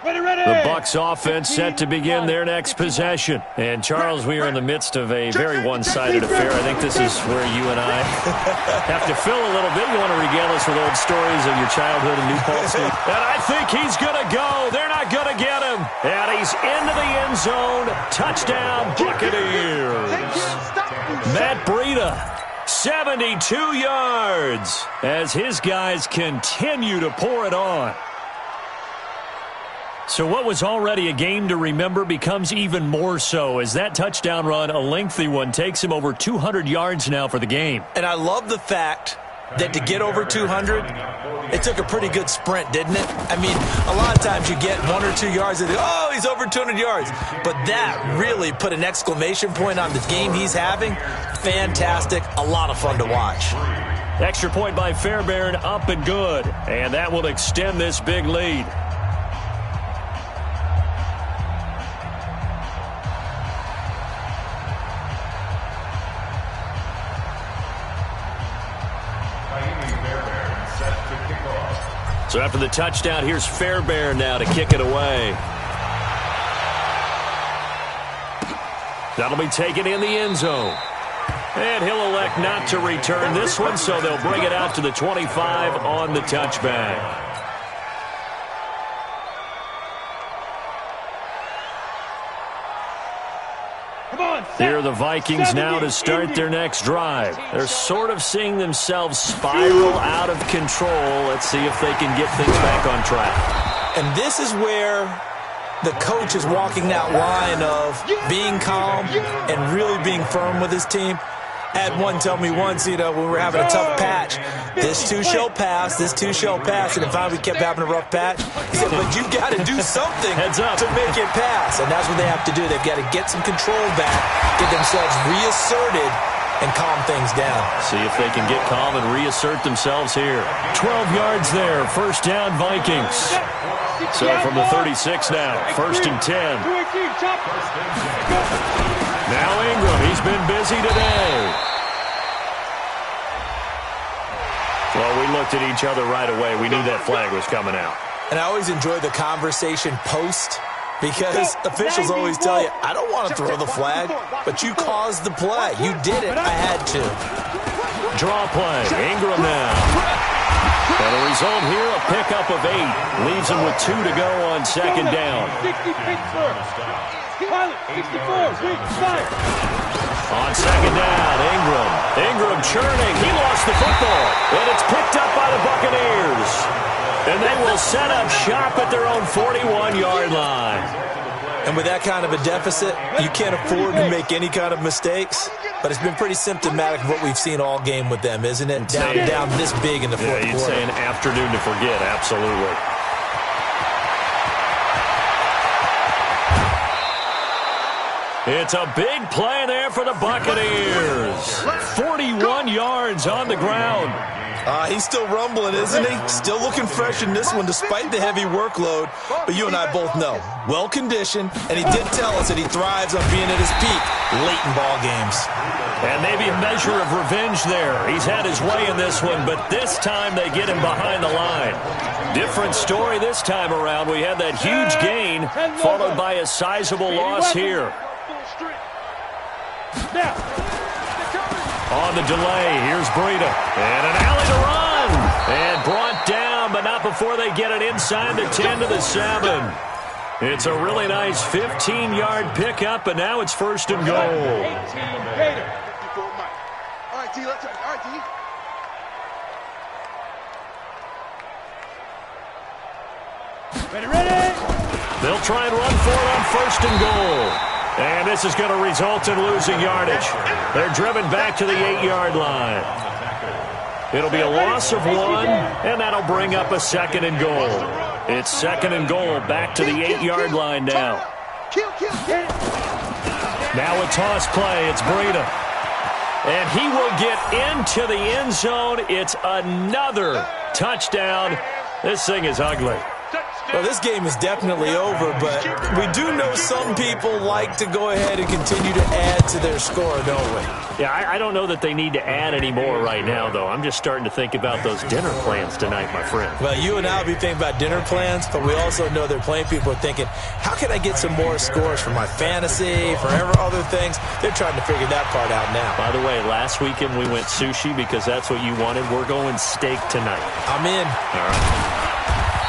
The Bucs offense set to begin their next possession. And, Charles, we are in the midst of a very one-sided affair. I think this is where you and I have to fill a little bit. You want to regale us with old stories of your childhood in New Paltz? And I think he's going to go. They're not going to get him. And he's into the end zone. Touchdown, Buccaneers. Matt Breida, 72 yards, as his guys continue to pour it on. So what was already a game to remember becomes even more so as that touchdown run, a lengthy one, takes him over 200 yards now for the game. And I love the fact that to get over 200, it took a pretty good sprint, didn't it? I mean, a lot of times you get 1 or 2 yards and oh, he's over 200 yards. But that really put an exclamation point on the game he's having. Fantastic. A lot of fun to watch. Extra point by Fairbairn, up and good. And that will extend this big lead. So after the touchdown, here's Fairbairn now to kick it away. That'll be taken in the end zone. And he'll elect not to return this one, so they'll bring it out to the 25 on the touchback. Here are the Vikings now to start their next drive. They're sort of seeing themselves spiral out of control. Let's see if they can get things back on track. And this is where the coach is walking that line of being calm and really being firm with his team. I had one tell me once, when we were having a tough patch, this too shall pass, this too shall pass. And then finally we kept having a rough patch. He said, but you've got to do something to make it pass. And that's what they have to do. They've got to get some control back, get themselves reasserted, and calm things down. See if they can get calm and reassert themselves here. 12 yards there, first down Vikings. So from the 36 now, first and 10. Now Ingram, he's been busy today. Well, we looked at each other right away. We knew that flag was coming out. And I always enjoy the conversation post because officials always tell you, I don't want to throw the flag, but you caused the play. You did it. I had to. Draw play. Ingram now. And a result here, a pickup of 8. Leaves him with 2 to go on second down. On second down, Ingram churning. He lost the football. And it's picked up by the Buccaneers. And they will set up shop at their own 41-yard line. And with that kind of a deficit, you can't afford to make any kind of mistakes. But it's been pretty symptomatic of what we've seen all game with them, isn't it? Down this big in the fourth quarter. You'd say an afternoon to forget, absolutely. It's a big play there for the Buccaneers. 41 yards on the ground. He's still rumbling, isn't he? Still looking fresh in this one despite the heavy workload. But you and I both know, well-conditioned, and he did tell us that he thrives on being at his peak late in ball games. And maybe a measure of revenge there. He's had his way in this one, but this time they get him behind the line. Different story this time around. We had that huge gain followed by a sizable loss here. On the delay, here's Breida. And an alley to run. And brought down, but not before they get it inside the 10 to the 7. It's a really nice 15-yard pickup, and now it's first and goal. Ready. They'll try and run for it on first and goal. And this is going to result in losing yardage. They're driven back to the 8-yard line. It'll be a loss of 1, and that'll bring up a second and goal. It's second and goal back to the 8-yard line now. Now a toss play. It's Breida. And he will get into the end zone. It's another touchdown. This thing is ugly. Well, this game is definitely over, but we do know some people like to go ahead and continue to add to their score, don't we? Yeah, I don't know that they need to add any more right now, though. I'm just starting to think about those dinner plans tonight, my friend. Well, you and I will be thinking about dinner plans, but we also know they're playing people are thinking, how can I get some more scores for my fantasy, for other things? They're trying to figure that part out now. By the way, last weekend we went sushi because that's what you wanted. We're going steak tonight. I'm in. All right.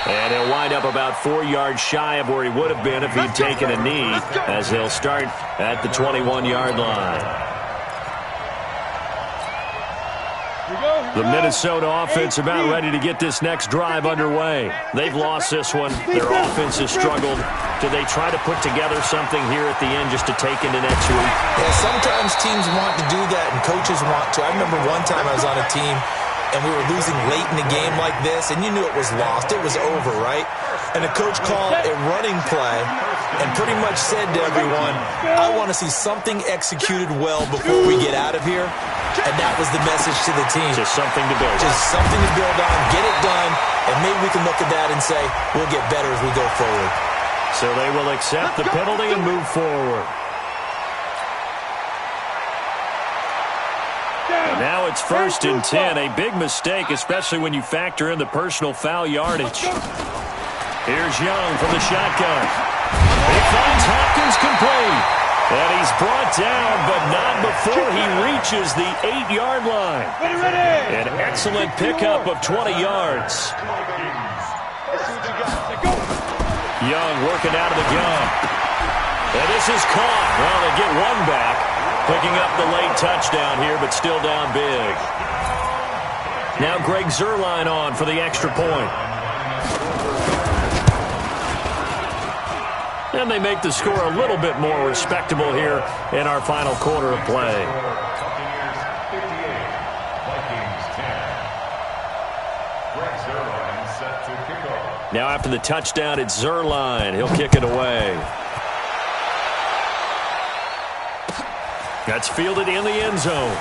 And he'll wind up about 4 yards shy of where he would have been if he'd taken a knee, as they'll start at the 21-yard line. The Minnesota offense about ready to get this next drive underway. They've lost this one. Their offense has struggled. Do they try to put together something here at the end just to take into next week? Yeah, sometimes teams want to do that and coaches want to. I remember one time I was on a team and we were losing late in the game like this, and you knew it was lost. It was over, right? And the coach called a running play and pretty much said to everyone, I want to see something executed well before we get out of here. And that was the message to the team. Just something to build on. Just something to build on, get it done, and maybe we can look at that and say, we'll get better as we go forward. So they will accept the penalty and move forward. And now it's 1st and 10. A big mistake, especially when you factor in the personal foul yardage. Here's Young from the shotgun. He finds Hopkins complete. And he's brought down, but not before he reaches the 8-yard line. An excellent pickup of 20 yards. Young working out of the gun. And this is caught. Well, they get one back. Picking up the late touchdown here, but still down big. Now Greg Zuerlein on for the extra point. And they make the score a little bit more respectable here in our final quarter of play. Now after the touchdown, it's Zuerlein. He'll kick it away. That's fielded in the end zone.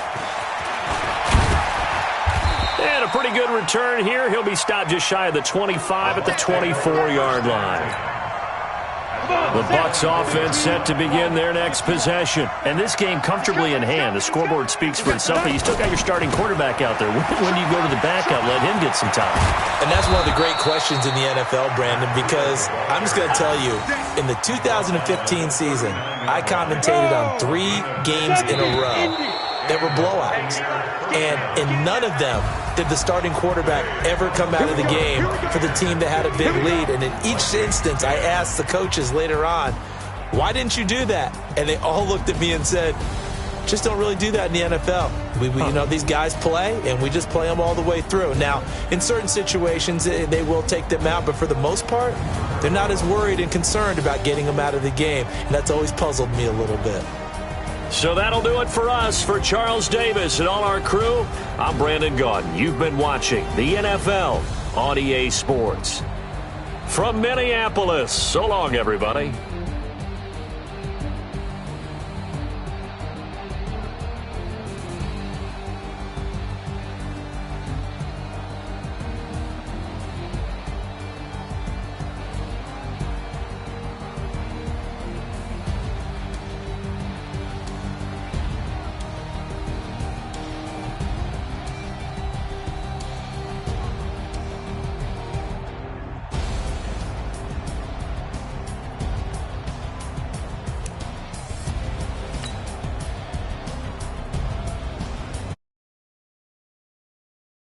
And a pretty good return here. He'll be stopped just shy of the 25 at the 24-yard line. The Bucs offense set to begin their next possession. And this game comfortably in hand. The scoreboard speaks for itself, but you still got your starting quarterback out there. When do you go to the backup, let him get some time? And that's one of the great questions in the NFL, Brandon, because I'm just going to tell you, in the 2015 season, I commentated on 3 games in a row that were blowouts. And in none of them did the starting quarterback ever come out of the game for the team that had a big lead. And in each instance, I asked the coaches later on, why didn't you do that? And they all looked at me and said, just don't really do that in the NFL. You know, these guys play, and we just play them all the way through. Now, in certain situations, they will take them out, but for the most part, they're not as worried and concerned about getting them out of the game, and that's always puzzled me a little bit. So that'll do it for us. For Charles Davis and all our crew, I'm Brandon Gaudin. You've been watching the NFL on EA Sports. From Minneapolis, so long, everybody.